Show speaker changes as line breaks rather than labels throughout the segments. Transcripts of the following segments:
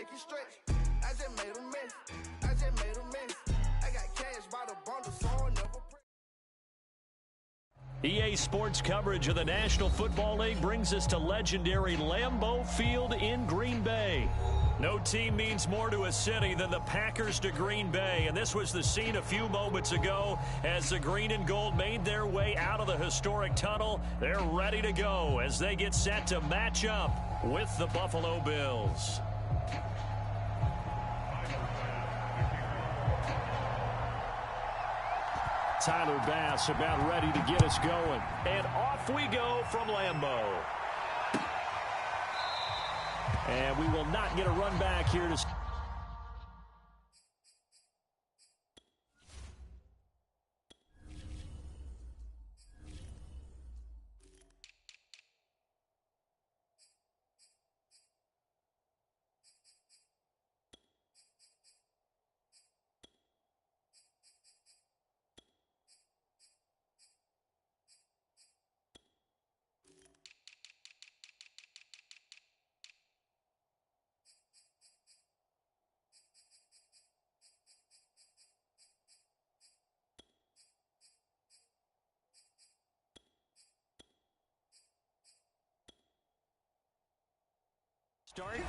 make it stretch. I just made a mess. I just made a mess. I got cash by the bundle, so I'll never pray.
EA Sports coverage of the National Football League brings us to legendary Lambeau Field in Green Bay. No team means more to a city than the Packers to Green Bay, and this was the scene a few moments ago as the green and gold made their way out of the historic tunnel. They're ready to go as they get set to match up with the Buffalo Bills. Tyler Bass about ready to get us going. And off we go from Lambeau. And we will not get a run back here to...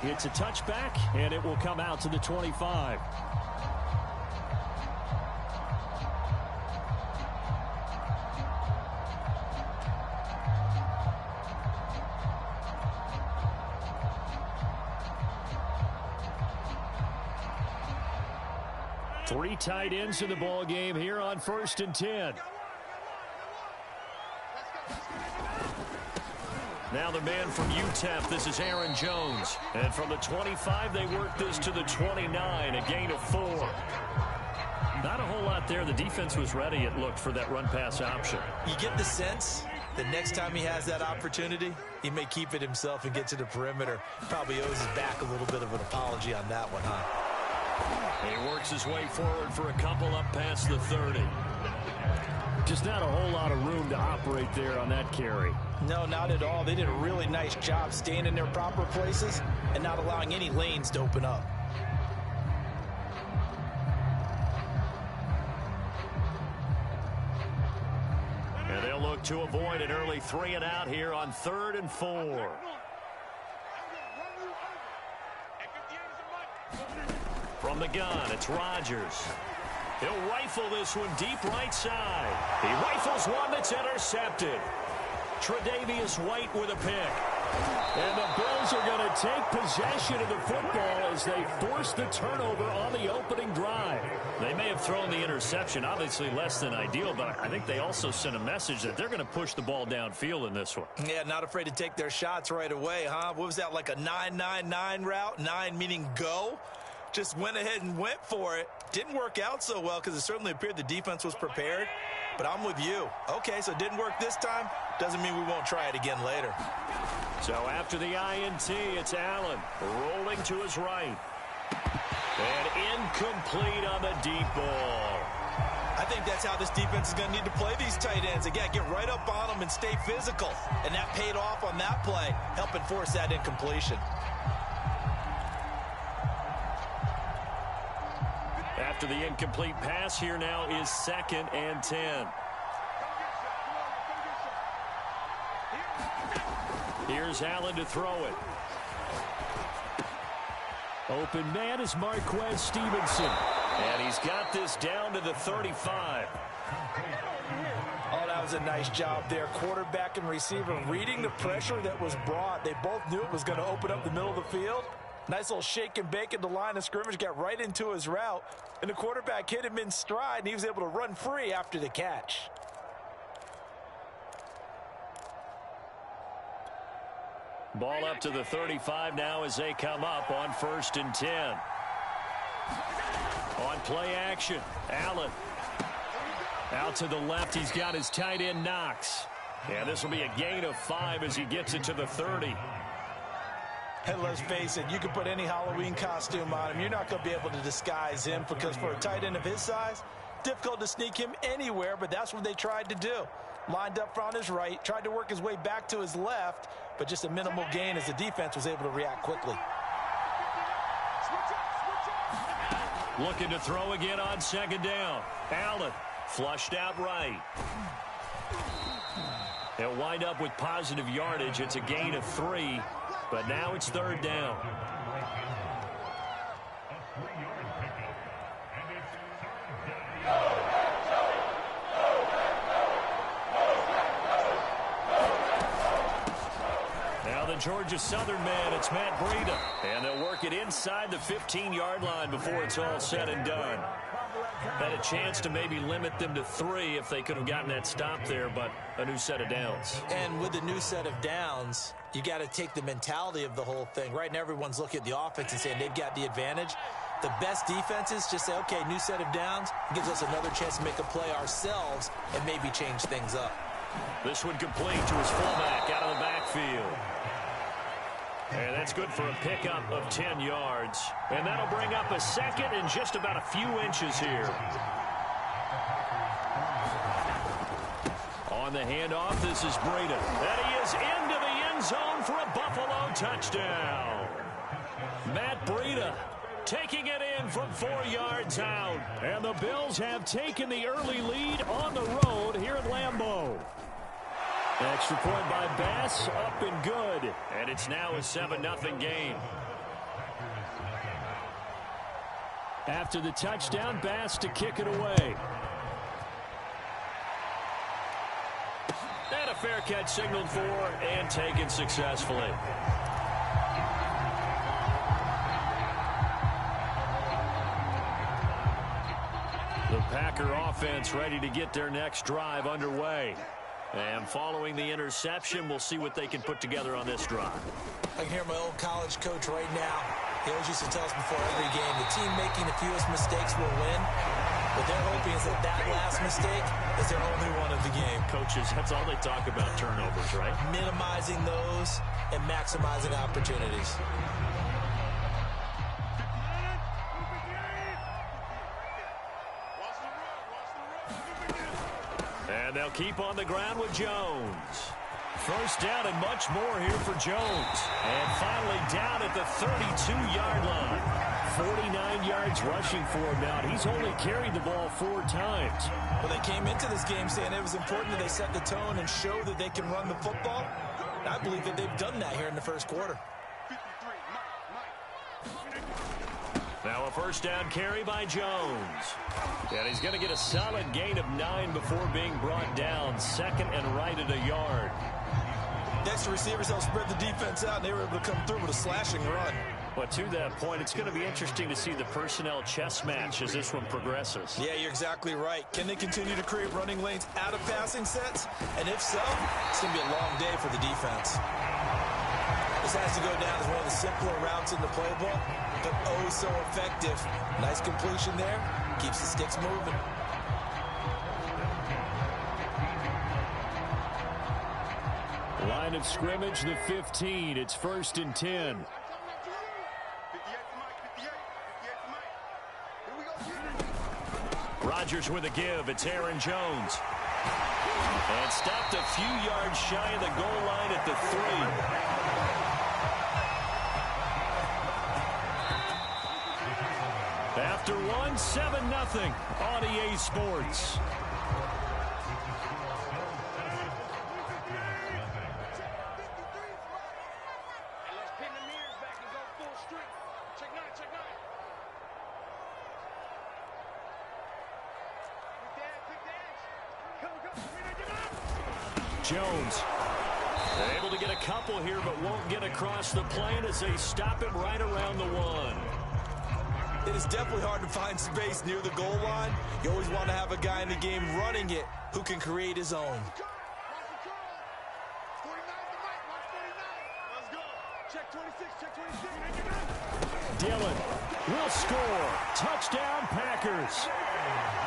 It's a touchback, and it will come out to the 25. Three tight ends in the ball game here on 1st and 10. Now the man from UTEP, this is Aaron Jones. And from the 25, they work this to the 29, a gain of 4. Not a whole lot there. The defense was ready, it looked, for that run-pass option.
You get the sense that next time he has that opportunity, he may keep it himself and get to the perimeter. Probably owes his back a little bit of an apology on that one, huh?
He works his way forward for a couple up past the 30. Just not a whole lot of room to operate there on that carry.
No, not at all. They did a really nice job staying in their proper places and not allowing any lanes to open up.
And they'll look to avoid an early 3 and out here on 3rd and 4. From the gun, it's Rodgers. He'll rifle this one deep right side. He rifles one that's intercepted. Tre'Davious White with a pick. And the Bills are going to take possession of the football as they force the turnover on the opening drive. They may have thrown the interception, obviously less than ideal, but I think they also sent a message that they're going to push the ball downfield in this one.
Yeah, not afraid to take their shots right away, huh? What was that, like a 9-9-9 route? 9 meaning go? Just went ahead and went for it. Didn't work out so well because it certainly appeared the defense was prepared. But I'm with you. Okay, so it didn't work this time. Doesn't mean we won't try it again later.
So after the INT, it's Allen rolling to his right. And incomplete on the deep ball.
I think that's how this defense is going to need to play these tight ends. Again, get right up on them and stay physical. And that paid off on that play, helping force that incompletion.
After the incomplete pass, here now is 2nd and 10. Here's Allen to throw it. Open man is Marquez Stevenson. And he's got this down to the 35.
Oh, that was a nice job there. Quarterback and receiver reading the pressure that was brought. They both knew it was going to open up the middle of the field. Nice little shake and bake at the line of scrimmage, got right into his route. And the quarterback hit him in stride, and he was able to run free after the catch.
Ball up to the 35 now as they come up on 1st and 10. On play action, Allen. Out to the left, he's got his tight end Knox. And this will be a gain of 5 as he gets it to the 30.
And let's face it, you can put any Halloween costume on him. You're not going to be able to disguise him because for a tight end of his size, difficult to sneak him anywhere, but that's what they tried to do. Lined up on his right, tried to work his way back to his left, but just a minimal gain as the defense was able to react quickly.
Looking to throw again on second down. Allen flushed out right. He'll wind up with positive yardage. It's a gain of 3, but now it's third down. Now the Georgia Southern man, it's Matt Breida. And they'll work it inside the 15-yard line before it's all said and done. Had a chance to maybe limit them to 3 if they could have gotten that stop there, but a new set of downs.
And with the new set of downs, you got to take the mentality of the whole thing. Right now, everyone's looking at the offense and saying they've got the advantage. The best defenses just say, okay, new set of downs, gives us another chance to make a play ourselves and maybe change things up.
This one complete to his fullback out of the backfield. And that's good for a pickup of 10 yards. And that'll bring up a second and just about a few inches here. On the handoff, this is Breida. And he is into the end zone for a Buffalo touchdown. Matt Breida taking it in from 4 yards out. And the Bills have taken the early lead on the road here at Lambeau. Extra point by Bass, up and good. And it's now a 7-0 game. After the touchdown, Bass to kick it away. And a fair catch signaled for and taken successfully. The Packer offense ready to get their next drive underway. And following the interception, we'll see what they can put together on this drive.
I can hear my old college coach right now. He always used to tell us before every game, the team making the fewest mistakes will win. What they're hoping is that that last mistake is their only one of the game.
Coaches, that's all they talk about, turnovers, right?
Minimizing those and maximizing opportunities.
And they'll keep on the ground with Jones. First down and much more here for Jones. And finally down at the 32-yard line. 49 yards rushing for him now. He's only carried the ball 4 times.
Well, they came into this game saying it was important that they set the tone and show that they can run the football. And I believe that they've done that here in the first quarter.
Now a first down carry by Jones. And he's going to get a solid gain of 9 before being brought down. Second and right at a yard.
Next to receivers, they'll spread the defense out, and they were able to come through with a slashing run.
But to that point, it's going to be interesting to see the personnel chess match as this one progresses.
Yeah, you're exactly right. Can they continue to create running lanes out of passing sets? And if so, it's going to be a long day for the defense. This has to go down as one of the simpler routes in the playbook, but oh so effective. Nice completion there. Keeps the sticks moving.
Line of scrimmage, the 15. It's 1st and 10. Rodgers with a give. It's Aaron Jones. And stopped a few yards shy of the goal line at the 3. After one, 7-0 on EA Sports. Jones able to get a couple here, but won't get across the plane as they stop him right around the 1.
It is definitely hard to find space near the goal line. You always want to have a guy in the game running it who can create his own.
Dillon will score. Touchdown, Packers.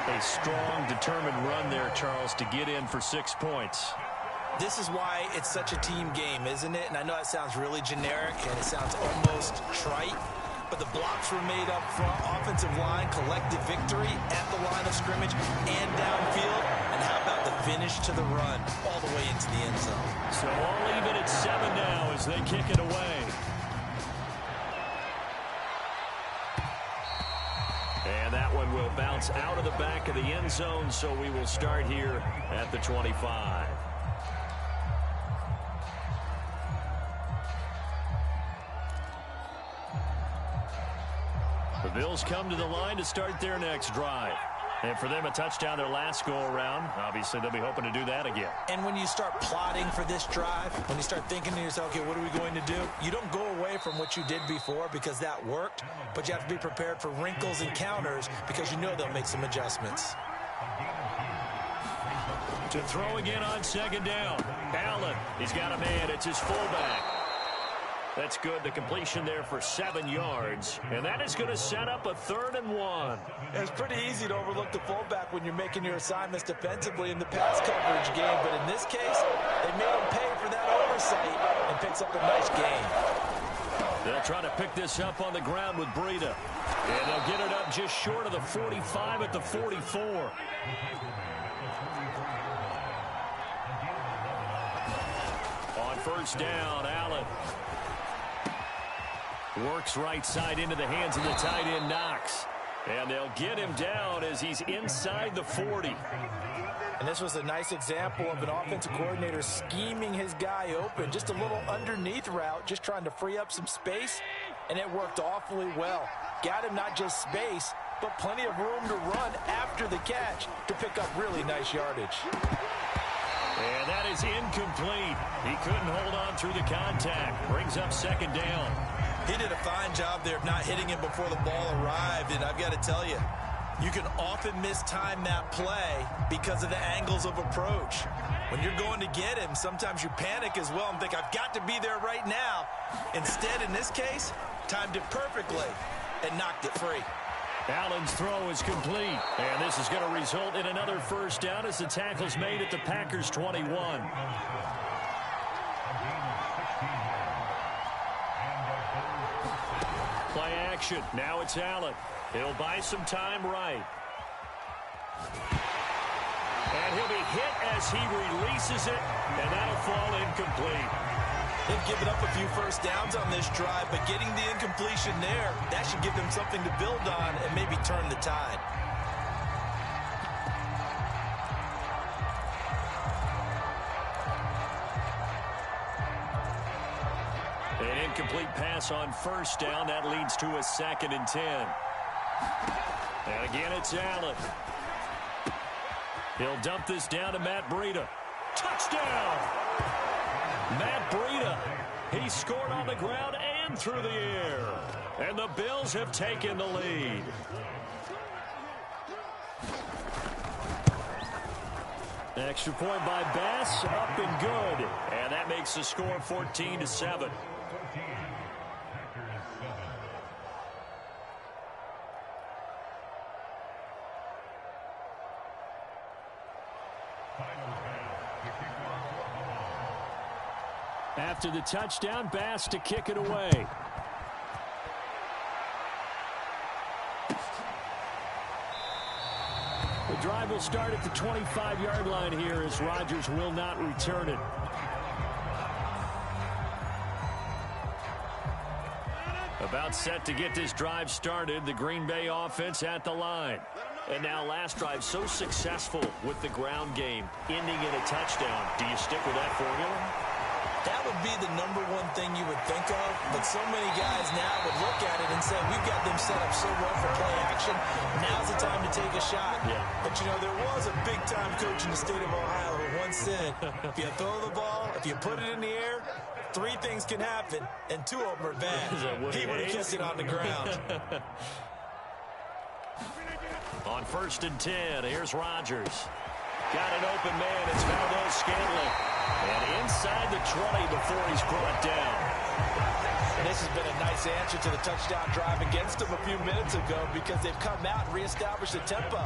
A strong, determined run there, Charles, to get in for 6 points.
This is why it's such a team game, isn't it? And I know that sounds really generic and it sounds almost trite, but the blocks were made up front, offensive line, collective victory at the line of scrimmage and downfield. And how about the finish to the run all the way into the end zone?
So all even at 7 now as they kick it away. And that one will bounce out of the back of the end zone, so we will start here at the 25. The Bills come to the line to start their next drive. And for them, a touchdown their last go-around. Obviously, they'll be hoping to do that again.
And when you start plotting for this drive, when you start thinking to yourself, okay, what are we going to do? You don't go away from what you did before because that worked, but you have to be prepared for wrinkles and counters because you know they'll make some adjustments.
To throw again on second down. Allen, he's got a man. It's his fullback. That's good. The completion there for 7 yards. And that is going to set up a 3rd and 1.
It's pretty easy to overlook the fullback when you're making your assignments defensively in the pass coverage game. But in this case, they made him pay for that oversight and picks up a nice gain.
They'll try to pick this up on the ground with Breida. And they'll get it up just short of the 45 at the 44. On first down, Allen works right side into the hands of the tight end, Knox. And they'll get him down as he's inside the 40.
And this was a nice example of an offensive coordinator scheming his guy open. Just a little underneath route, just trying to free up some space. And it worked awfully well. Got him not just space, but plenty of room to run after the catch to pick up really nice yardage.
And that is incomplete. He couldn't hold on through the contact. Brings up second down.
He did a fine job there of not hitting him before the ball arrived, and I've got to tell you, you can often mistime that play because of the angles of approach. When you're going to get him, sometimes you panic as well and think, I've got to be there right now. Instead, in this case, timed it perfectly and knocked it free.
Allen's throw is complete, and this is going to result in another first down as the tackle's made at the Packers' 21. Play action. Now it's Allen. He'll buy some time right. And he'll be hit as he releases it, and that'll fall incomplete.
They've given up a few first downs on this drive, but getting the incompletion there, that should give them something to build on and maybe turn the tide.
An incomplete pass on first down. That leads to a 2nd and 10. And again, it's Allen. He'll dump this down to Matt Breida. Touchdown! Matt Breida. He scored on the ground and through the air. And the Bills have taken the lead. Extra point by Bass, up and good. And that makes the score 14-7. After the touchdown, Bass to kick it away. The drive will start at the 25-yard line here as Rodgers will not return it. About set to get this drive started, the Green Bay offense at the line. And now last drive so successful with the ground game, ending in a touchdown. Do you stick with that formula?
That would be the number one thing you would think of, but so many guys now would look at it and say, we've got them set up so well for play action, now's the time to take a shot.
Yeah.
But, you know, there was a big-time coach in the state of Ohio who once said, if you throw the ball, if you put it in the air, 3 things can happen, and 2 of them are bad. He would have kicked it on the ground.
On 1st and 10, here's Rodgers. Got an open man. It's Valdes-Scantling. And inside the 20 before he's brought down.
And this has been a nice answer to the touchdown drive against them a few minutes ago because they've come out and reestablished the tempo.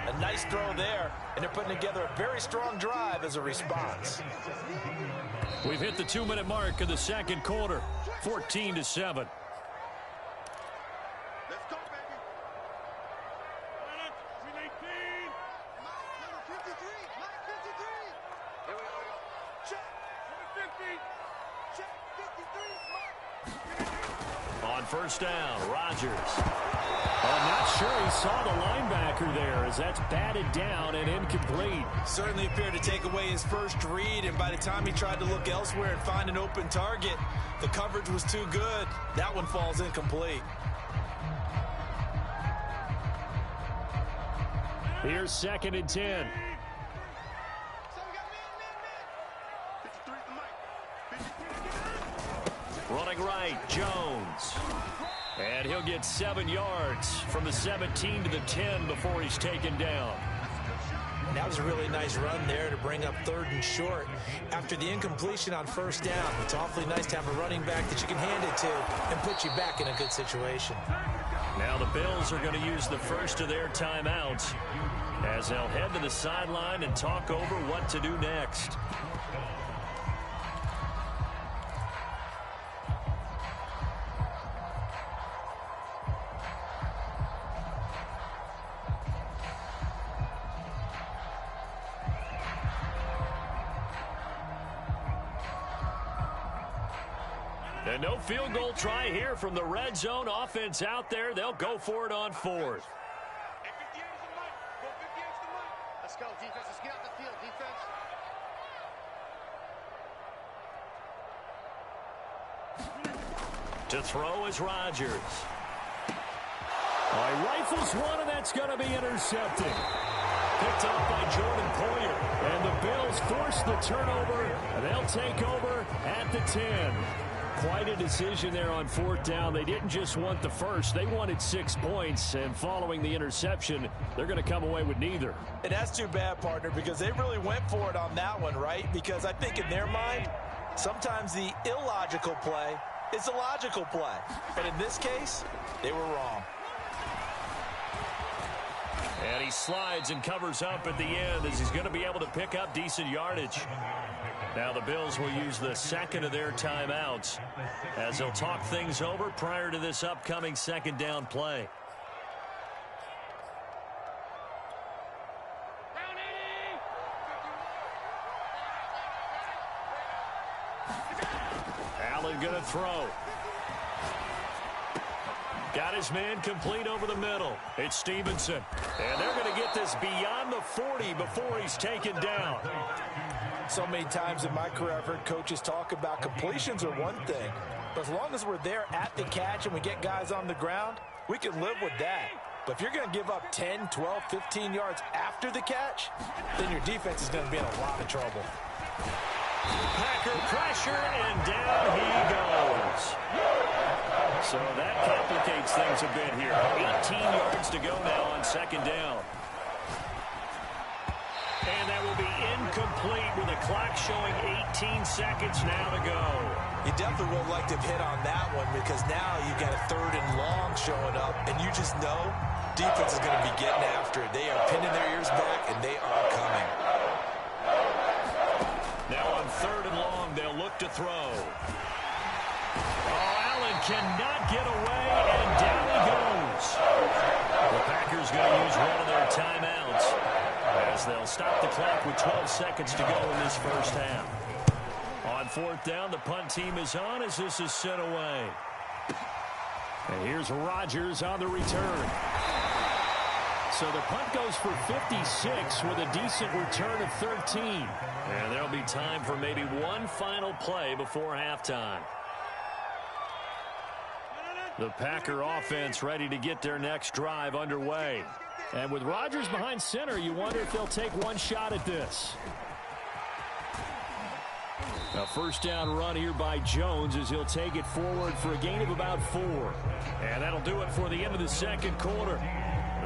A nice throw there, and they're putting together a very strong drive as a response.
We've hit the 2-minute mark of the second quarter, 14-7. first down. Rodgers. I'm not sure he saw the linebacker there as that's batted down and incomplete.
Certainly appeared to take away his first read, and by the time he tried to look elsewhere and find an open target, the coverage was too good. That one falls incomplete.
Here's 2nd and 10. Running right, Jones. And he'll get 7 yards from the 17 to the 10 before he's taken down.
That was a really nice run there to bring up 3rd and short. After the incompletion on first down, it's awfully nice to have a running back that you can hand it to and put you back in a good situation.
Now the Bills are going to use the first of their timeouts as they'll head to the sideline and talk over what to do next. And no field goal try here from the red zone offense out there. They'll go for it on 4th.
Let's go, defense. Let's get out the field, defense.
To throw is Rodgers. Rifles one, and that's going to be intercepted. Picked up by Jordan Poyer. And the Bills force the turnover. They'll take over at the 10. Quite a decision there on 4th down. They didn't just want the first. They wanted 6 points, and following the interception, they're going to come away with neither.
And that's too bad, partner, because they really went for it on that one, right? Because I think in their mind, sometimes the illogical play is a logical play. And in this case, they were wrong.
And he slides and covers up at the end as he's going to be able to pick up decent yardage. Now the Bills will use the 2nd of their timeouts as they'll talk things over prior to this upcoming 2nd down play. Allen going to throw. Got his man complete over the middle. It's Stevenson. And they're going to get this beyond the 40 before he's taken down.
So many times in my career, I've heard coaches talk about completions are one thing. But as long as we're there at the catch and we get guys on the ground, we can live with that. But if you're going to give up 10, 12, 15 yards after the catch, then your defense is going to be in a lot of trouble.
Packer pressure, and down he goes. So that complicates things a bit here. 18 yards to go now on 2nd down. And that will be incomplete with the clock showing 18 seconds now to go.
You definitely would like to have hit on that one because now you've got a 3rd and long showing up, and you just know defense is going to be getting after it. They are pinning their ears back, and they are coming.
Now on 3rd and long, they'll look to throw. Oh, Allen cannot get away, and down he goes. The Packers going to use one of their timeouts as they'll stop the clock with 12 seconds to go in this first half. On 4th down, the punt team is on as this is sent away. And here's Rodgers on the return. So the punt goes for 56 with a decent return of 13. And there'll be time for maybe one final play before halftime. The Packer offense ready to get their next drive underway. And with Rodgers behind center, you wonder if they'll take one shot at this. A first down run here by Jones as he'll take it forward for a gain of about 4. And that'll do it for the end of the 2nd quarter.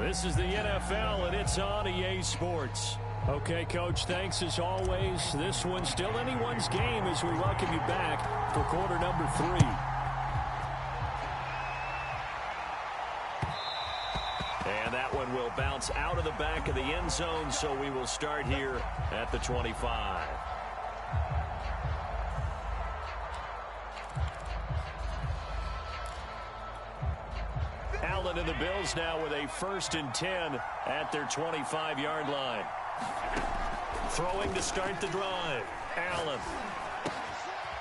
This is the NFL, and it's on EA Sports. Okay, Coach, thanks as always. This one's still anyone's game as we welcome you back for quarter number 3. And that one will bounce out of the back of the end zone, so we will start here at the 25. Allen and the Bills now with a 1st and 10 at their 25-yard line. Throwing to start the drive. Allen.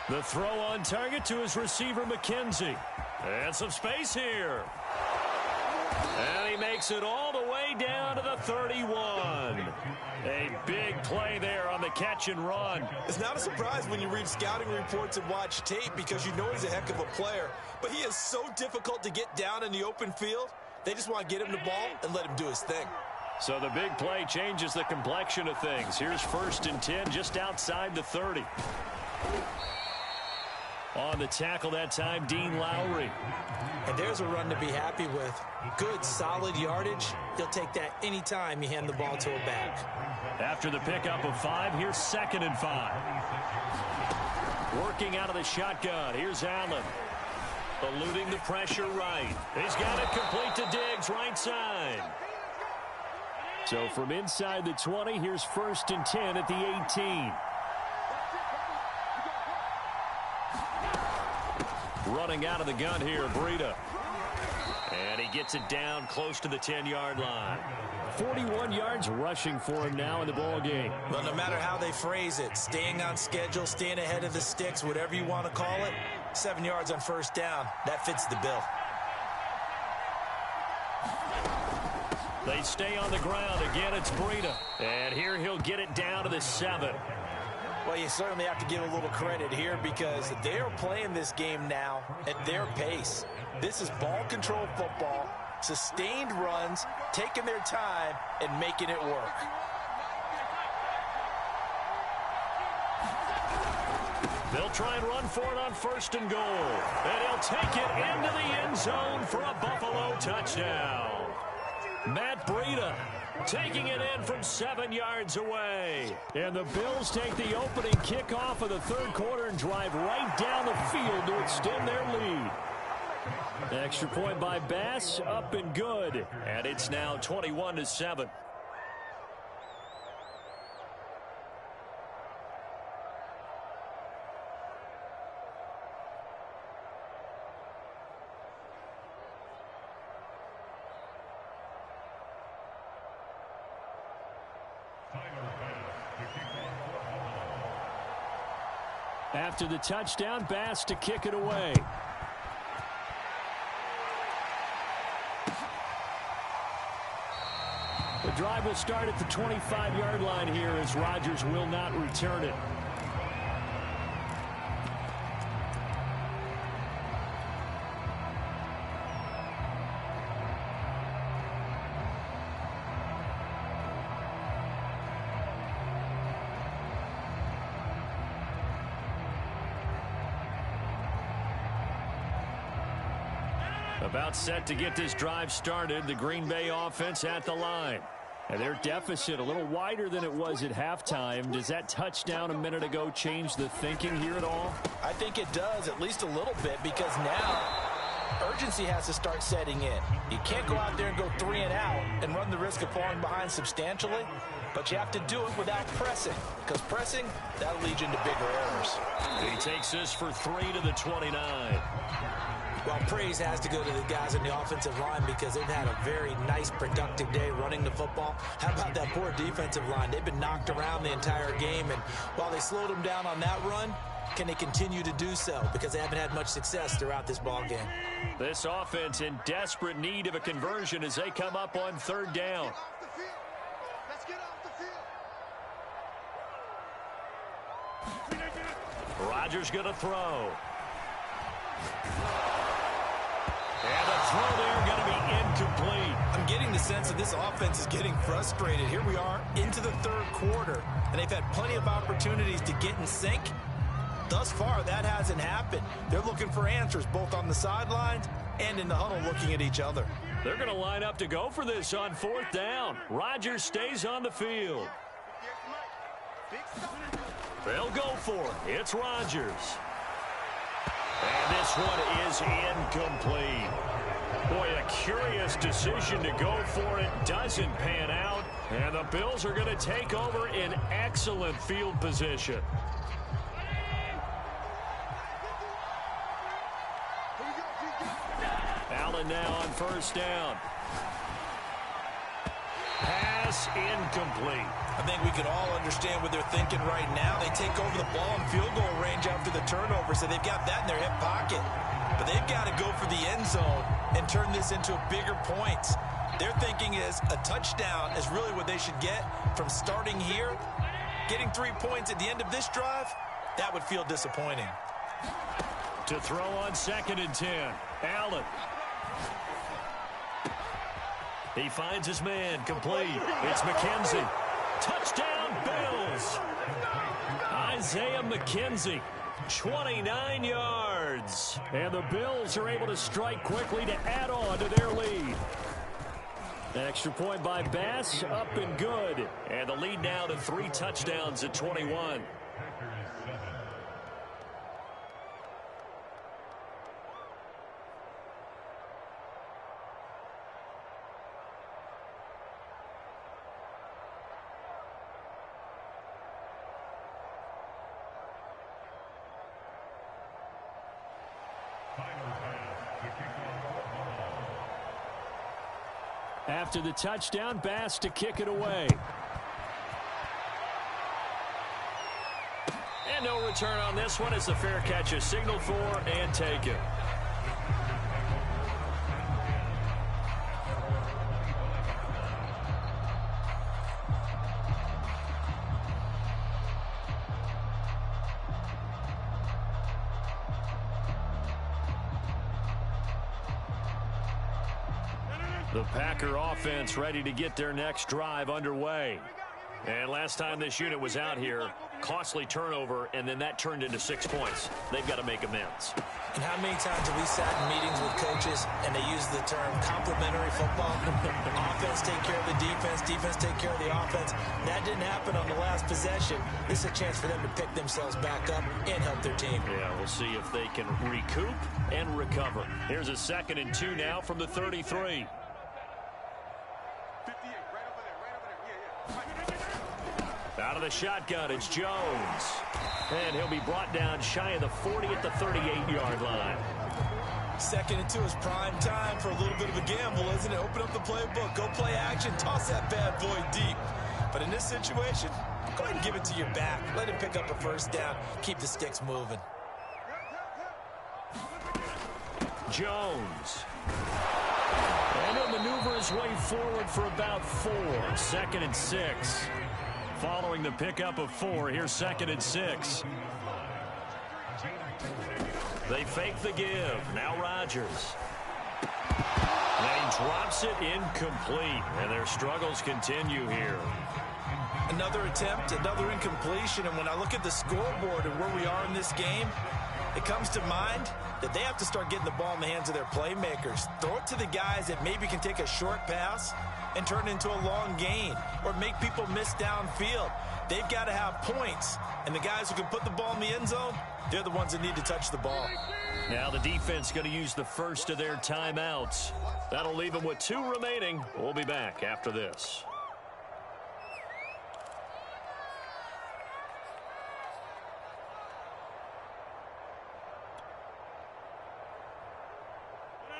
The throw on target to his receiver, McKenzie. And some space here. And he makes it all the way down to the 31. A big play there on the catch and run.
It's not a surprise when you read scouting reports and watch tape because you know he's a heck of a player. But he is so difficult to get down in the open field. They just want to get him the ball and let him do his thing.
So the big play changes the complexion of things. Here's 1st and 10 just outside the 30. On the tackle that time, Dean Lowry.
And there's a run to be happy with. Good, solid yardage. He'll take that anytime you hand the ball to a back.
After the pickup of 5, here's 2nd and 5. Working out of the shotgun. Here's Allen. Eluding the pressure right. He's got it complete to Diggs, right side. So from inside the 20, here's 1st and 10 at the 18. Running out of the gun here, Breida. And he gets it down close to the 10-yard line. 41 yards rushing for him now in the ball game.
Well, no matter how they phrase it, staying on schedule, staying ahead of the sticks, whatever you want to call it, 7 yards on 1st down, that fits the bill.
They stay on the ground. Again, it's Breida. And here he'll get it down to the 7.
Well, you certainly have to give a little credit here because they're playing this game now at their pace. This is ball control football, sustained runs, taking their time and making it work.
They'll try and run for it on 1st and goal. And he'll take it into the end zone for a Buffalo touchdown. Matt Breida taking it in from 7 yards away. And the Bills take the opening kickoff of the 3rd quarter and drive right down the field to extend their lead. Extra point by Bass, up and good. And it's now 21-7. After the touchdown, Bass to kick it away. The drive will start at the 25-yard line here as Rodgers will not return it. About set to get this drive started. The Green Bay offense at the line. And their deficit a little wider than it was at halftime. Does that touchdown a minute ago change the thinking here at all?
I think it does, at least a little bit, because now urgency has to start setting in. You can't go out there and go 3 and out and run the risk of falling behind substantially, but you have to do it without pressing, because pressing, that'll lead you into bigger errors.
He takes this for 3 to the 29.
Well, praise has to go to the guys in the offensive line because they've had a very nice, productive day running the football. How about that poor defensive line? They've been knocked around the entire game, and while they slowed them down on that run, can they continue to do so? Because they haven't had much success throughout this ball game.
This offense in desperate need of a conversion as they come up on 3rd down.
Let's get off the field.
Rodgers going to throw. And the throw there going to be incomplete.
I'm getting the sense that this offense is getting frustrated. Here we are into the 3rd quarter, and they've had plenty of opportunities to get in sync. Thus far, that hasn't happened. They're looking for answers both on the sidelines and in the huddle looking at each other.
They're going to line up to go for this on 4th down. Rodgers stays on the field. They'll go for it. It's Rodgers. And this one is incomplete. Boy, a curious decision to go for it. Doesn't pan out. And the Bills are going to take over in excellent field position. Allen now on 1st down. Pass pass incomplete.
I think we can all understand what they're thinking right now. They take over the ball in field goal range after the turnover, so they've got that in their hip pocket. But they've got to go for the end zone and turn this into a bigger point. Their thinking is a touchdown is really what they should get from starting here. Getting 3 points at the end of this drive, that would feel disappointing.
To throw on 2nd and 10, Allen. He finds his man, complete. It's McKenzie. Touchdown, Bills. Isaiah McKenzie, 29 yards. And the Bills are able to strike quickly to add on to their lead. Extra point by Bass, up and good. And the lead now to 3 touchdowns at 21. After the touchdown, Bass to kick it away. And no return on this one as the fair catch is signaled for and taken. The Packer offense ready to get their next drive underway. And last time this unit was out here, costly turnover, and then that turned into 6 points. They've got to make amends.
And how many times have we sat in meetings with coaches and they use the term complementary football? Offense take care of the defense, defense take care of the offense. That didn't happen on the last possession. This is a chance for them to pick themselves back up and help their team.
Yeah, we'll see if they can recoup and recover. Here's a 2nd and 2 now from the 33. Out of the shotgun, it's Jones. And he'll be brought down shy of the 40 at the 38-yard line.
2nd and 2 is prime time for a little bit of a gamble, isn't it? Open up the playbook, go play action, toss that bad boy deep. But in this situation, go ahead and give it to your back. Let him pick up a first down. Keep the sticks moving.
Jones. And he'll maneuver his way forward for about 4. 2nd and 6. Following the pickup of 4, here's 2nd and 6. They fake the give. Now Rodgers. And he drops it incomplete. And their struggles continue here.
Another attempt, another incompletion. And when I look at the scoreboard and where we are in this game, it comes to mind that they have to start getting the ball in the hands of their playmakers. Throw it to the guys that maybe can take a short pass and turn it into a long gain or make people miss downfield. They've got to have points. And the guys who can put the ball in the end zone, they're the ones that need to touch the ball.
Now the defense going to use the first of their timeouts. That'll leave them with 2 remaining. We'll be back after this.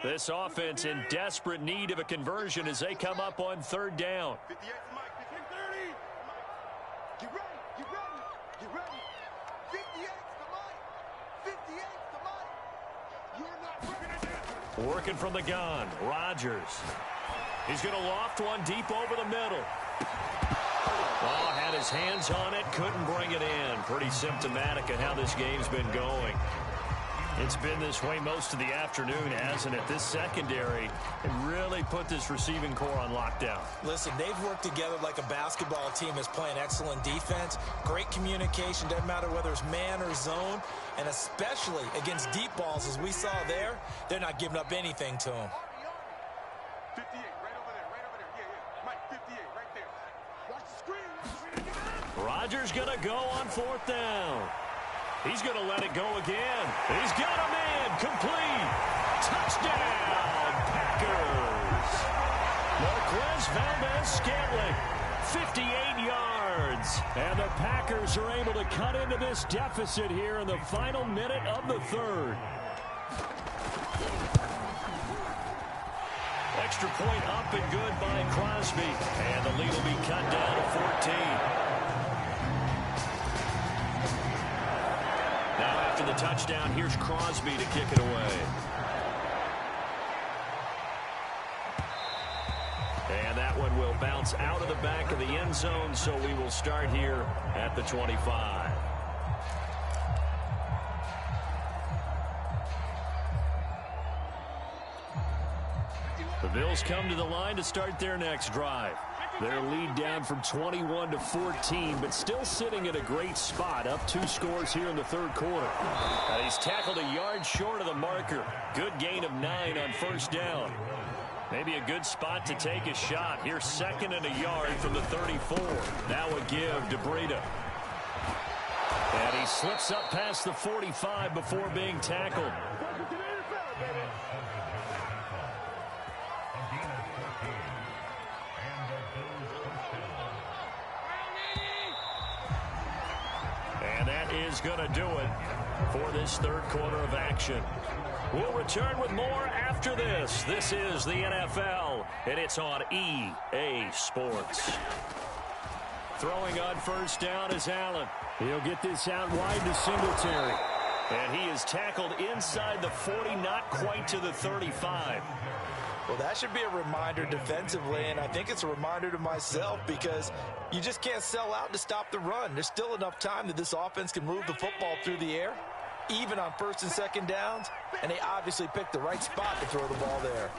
This offense in desperate need of a conversion as they come up on 3rd down.
58 to Mike, 30. Get ready, get ready, get ready. 58 to Mike, 58 to Mike. You're not ready.
Working from the gun, Rodgers. He's going to loft one deep over the middle. Oh, had his hands on it, couldn't bring it in. Pretty symptomatic of how this game's been going. It's been this way most of the afternoon, hasn't it? This secondary can really put this receiving core on lockdown.
Listen, they've worked together like a basketball team that's playing excellent defense. Great communication, doesn't matter whether it's man or zone. And especially against deep balls, as we saw there, they're not giving up anything to them.
58, right over there. Yeah. Mike, 58, right there. Watch the screen.
Rodgers going to go on 4th down. He's going to let it go again. He's got a man complete. Touchdown, Packers. Marquez Valdez-Scantling, 58 yards. And the Packers are able to cut into this deficit here in the final minute of the 3rd. extra point up and good by Crosby. And the lead will be cut down to 14. Now after the touchdown, here's Crosby to kick it away. And that one will bounce out of the back of the end zone, so we will start here at the 25. The Bills come to the line to start their next drive. Their lead down from 21 to 14, but still sitting at a great spot, up 2 scores here in the third quarter. And he's tackled a yard short of the marker. Good gain of 9 on first down. Maybe a good spot to take a shot. Here's 2nd and a yard from the 34. Now a give to Breida. And he slips up past the 45 before being tackled. And that is going to do it for this third quarter of action. We'll return with more after this. This is the NFL, and it's on EA Sports. Throwing on first down is Allen. He'll get this out wide to Singletary. And he is tackled inside the 40, not quite to the 35.
Well, that should be a reminder defensively, and I think it's a reminder to myself because you just can't sell out to stop the run. There's still enough time that this offense can move the football through the air, even on first and second downs, and they obviously picked the right spot to throw the ball there.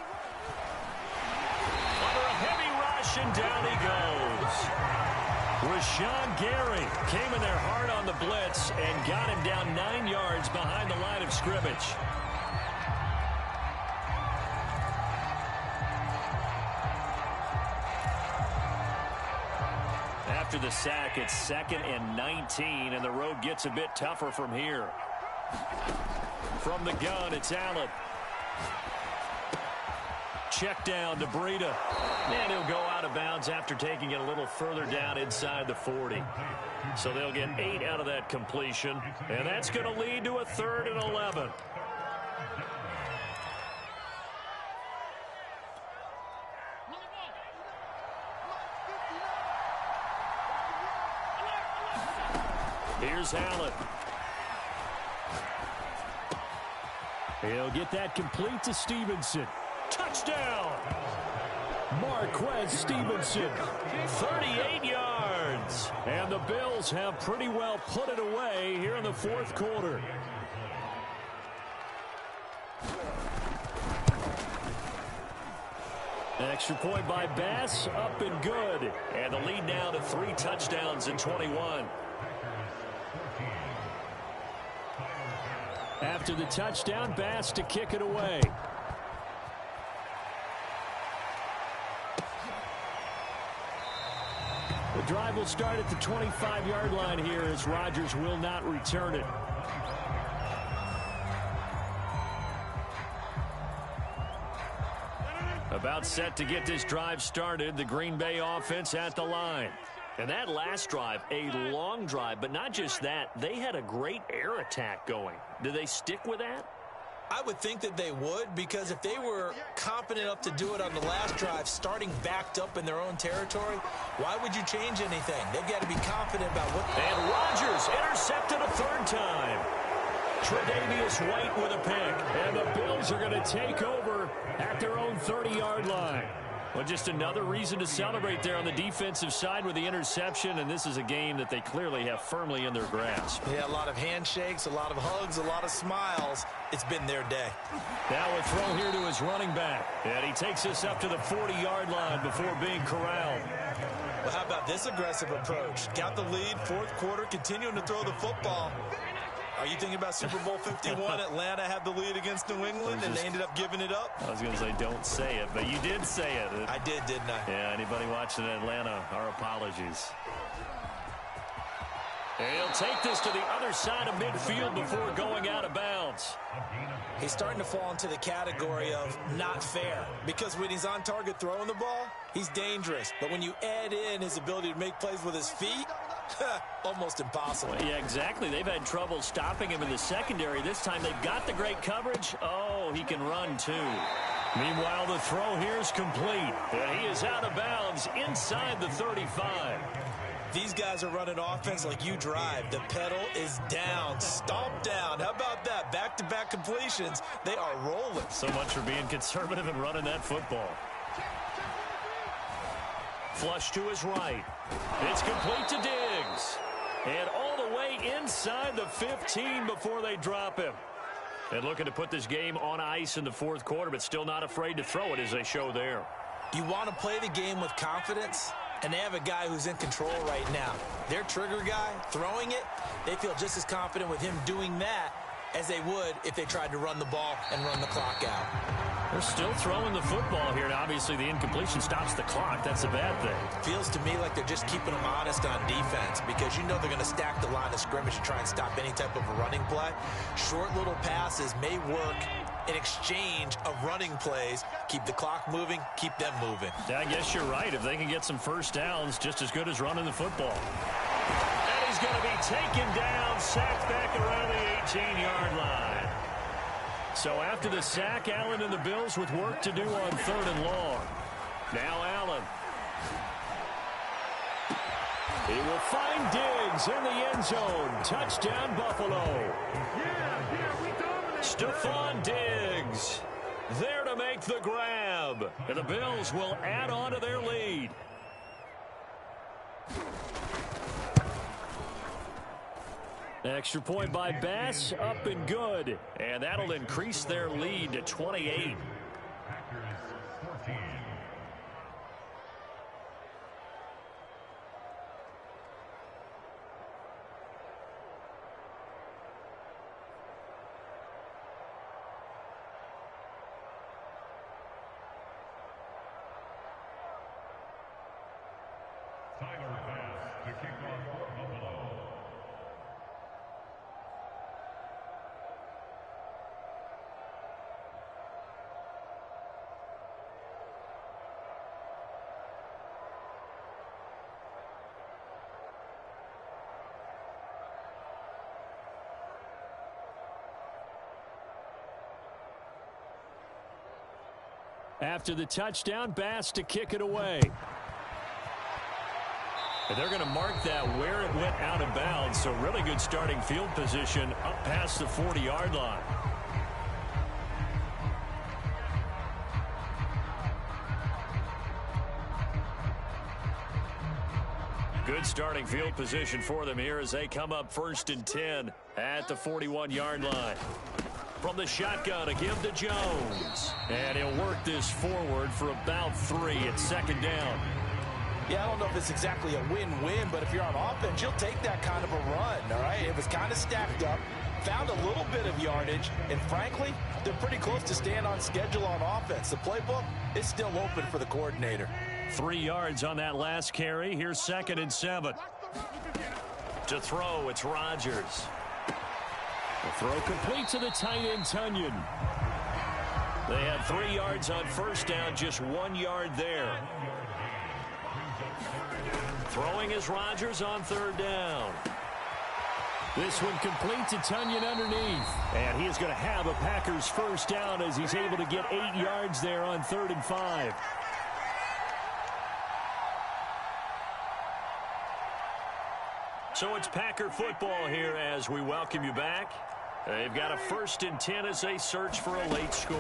Under a heavy rush, and down he goes. Rashawn Gary came in there hard on the blitz and got him down 9 yards behind the line of scrimmage. After the sack, it's 2nd and 19, and the road gets a bit tougher from here. From the gun, it's Allen. Check down to Breida. And he'll go out of bounds after taking it a little further down inside the 40. So they'll get 8 out of that completion, and that's going to lead to a 3rd and 11. Here's Allen. He'll get that complete to Stevenson. Touchdown! Marquez Stevenson, 38 yards. And the Bills have pretty well put it away here in the fourth quarter. An extra point by Bass, up and good. And the lead now to 3 touchdowns in 21. After the touchdown, Bass to kick it away. The drive will start at the 25-yard line here as Rodgers will not return it. About set to get this drive started, the Green Bay offense at the line. And that last drive, a long drive, but not just that, they had a great air attack going. Do they stick with that?
I would think that they would, because if they were confident enough to do it on the last drive, starting backed up in their own territory, why would you change anything? They've got to be confident about what...
And Rodgers intercepted a 3rd time. Tre'Davious White with a pick. And the Bills are going to take over at their own 30-yard line. Well, just another reason to celebrate there on the defensive side with the interception, and this is a game that they clearly have firmly in their grasp.
Yeah, a lot of handshakes, a lot of hugs, a lot of smiles. It's been their day.
Now a throw here to his running back, and he takes us up to the 40-yard line before being corralled.
Well, how about this aggressive approach? Got the lead, fourth quarter, continuing to throw the football. Are you thinking about Super Bowl 51? Atlanta had the lead against New England, and they ended up giving it up?
I was going to say don't say it, but you did say it.
I did, didn't I?
Yeah, anybody watching Atlanta, our apologies. And he'll take this to the other side of midfield before going out of bounds.
He's starting to fall into the category of not fair, because when he's on target throwing the ball, he's dangerous. But when you add in his ability to make plays with his feet, almost impossible.
Well, yeah, exactly. They've had trouble stopping him in the secondary. This time they've got the great coverage. Oh, he can run too. Meanwhile, the throw here is complete. And he is out of bounds inside the 35.
These guys are running offense like you drive. The pedal is down, stomped down. How about that? Back-to-back completions. They are rolling.
So much for being conservative and running that football. Flush to his right. It's complete to Diggs. And all the way inside the 15 before they drop him. And looking to put this game on ice in the fourth quarter, but still not afraid to throw it as they show there.
You want to play the game with confidence? And they have a guy who's in control right now. Their trigger guy, throwing it, they feel just as confident with him doing that as they would if they tried to run the ball and run the clock out.
They're still throwing the football here, and obviously the incompletion stops the clock. That's a bad thing.
Feels to me like they're just keeping them honest on defense because you know they're going to stack the line of scrimmage and try and stop any type of a running play. Short little passes may work in exchange of running plays. Keep the clock moving, keep them moving.
Yeah, I guess you're right. If they can get some first downs, just as good as running the football. And he's going to be taken down, sacked back around the 18-yard line. So after the sack, Allen and the Bills with work to do on 3rd and long. Now Allen. He will find Diggs in the end zone. Touchdown, Buffalo. Stephon Diggs there to make the grab. And the Bills will add on to their lead. Extra point by Bass, up and good. And that'll increase their lead to 28. After the touchdown, Bass to kick it away. And they're going to mark that where it went out of bounds. So really good starting field position up past the 40-yard line. Good starting field position for them here as they come up 1st and 10 at the 41-yard line. From the shotgun, a give to Jones. And he'll work this forward for about 3 at 2nd down.
Yeah, I don't know if it's exactly a win-win, but if you're on offense, you'll take that kind of a run, all right? It was kind of stacked up, found a little bit of yardage, and frankly, they're pretty close to staying on schedule on offense. The playbook is still open for the coordinator.
3 yards on that last carry. Here's 2nd and 7. To throw, it's Rodgers. The throw complete to the tight end, Tunyon. They had 3 yards on 1st down, just 1 yard there. Throwing is Rodgers on 3rd down. This one complete to Tunyon underneath. And he is going to have a Packers 1st down as he's able to get 8 yards there on 3rd and 5. So it's Packer football here as we welcome you back. They've got a 1st and 10 as they search for a late score.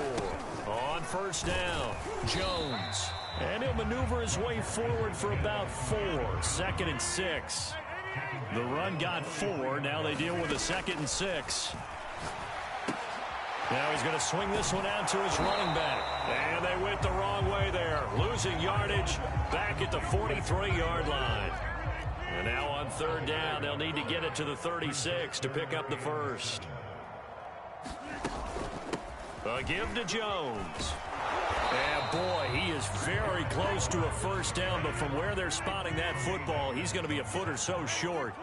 On 1st down, Jones. And he'll maneuver his way forward for about 4. 2nd and 6. The run got 4. Now they deal with a 2nd and 6. Now he's going to swing this one out to his running back. And they went the wrong way there. Losing yardage back at the 43-yard line. And now on 3rd down, they'll need to get it to the 36 to pick up the 1st. A give to Jones. And boy, he is very close to a 1st down, but from where they're spotting that football, he's going to be a foot or so short.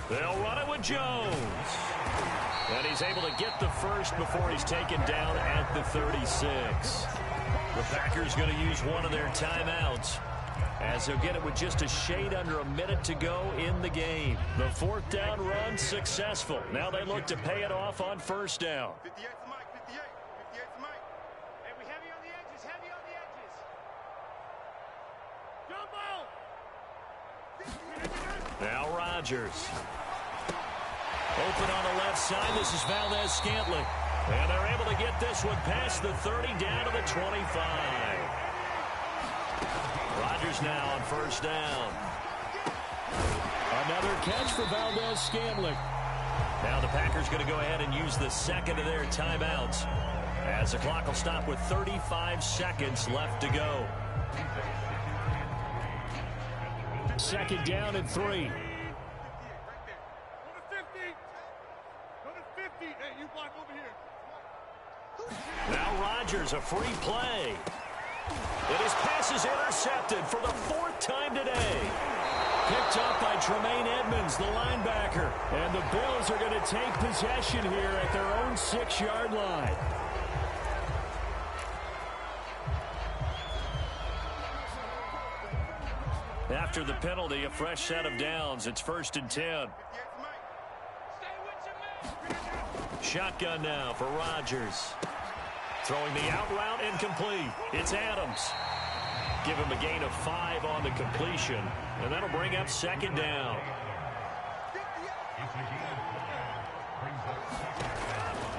They'll run it with Jones. And he's able to get the 1st before he's taken down at the 36. The Packers going to use one of their timeouts, as they'll get it with just a shade under a minute to go in the game. The 4th down run successful. Now they look to pay it off on 1st down.
58 to Mike, 58.
Now Rodgers. Open on the left side. This is Valdez-Scantling. And they're able to get this one past the 30 down to the 25. Rodgers now on first down. Another catch for Valdez-Scantling. Now the Packers going to go ahead and use the second of their timeouts as the clock will stop with 35 seconds left to go. Second down and 3.
Go to 50. Go to 50. Hey, you block over here.
Now Rodgers, a free play. And his pass is intercepted for the 4th time today. Picked up by Tremaine Edmonds, the linebacker. And the Bills are going to take possession here at their own 6-yard line. After the penalty, a fresh set of downs. It's 1st and 10. Shotgun now for Rodgers. Throwing the out route incomplete. It's Adams. Give him a gain of 5 on the completion. And that'll bring up 2nd down.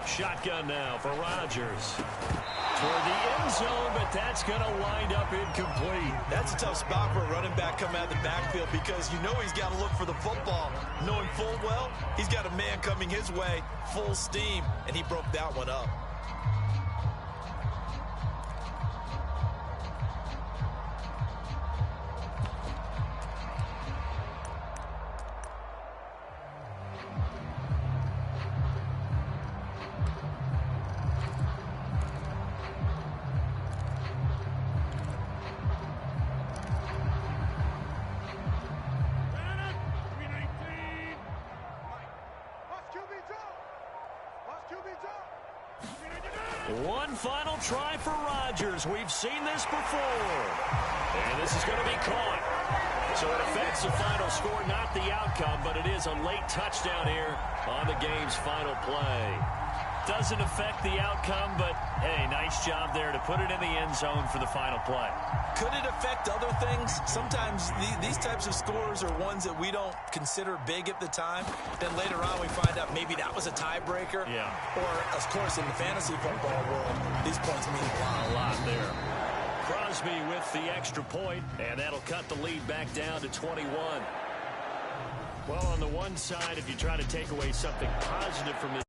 Shotgun now for Rodgers. Toward the end zone, but that's going to wind up incomplete.
That's a tough spot for a running back coming out of the backfield because you know he's got to look for the football. Knowing full well, he's got a man coming his way, full steam, and he broke that one up.
One final try for Rodgers. We've seen this before. And this is going to be caught. So it affects the final score, not the outcome, but it is a late touchdown here on the game's final play. Doesn't affect the outcome, but, hey, nice job there to put it in the end zone for the final play.
Could it affect other things? Sometimes these types of scores are ones that we don't consider big at the time. Then later on we find out maybe that was a tiebreaker.
Yeah.
Or, of course, in the fantasy football world, these points mean a lot there.
Crosby with the extra point, and that'll cut the lead back down to 21. Well, on the one side, if you try to take away something positive from this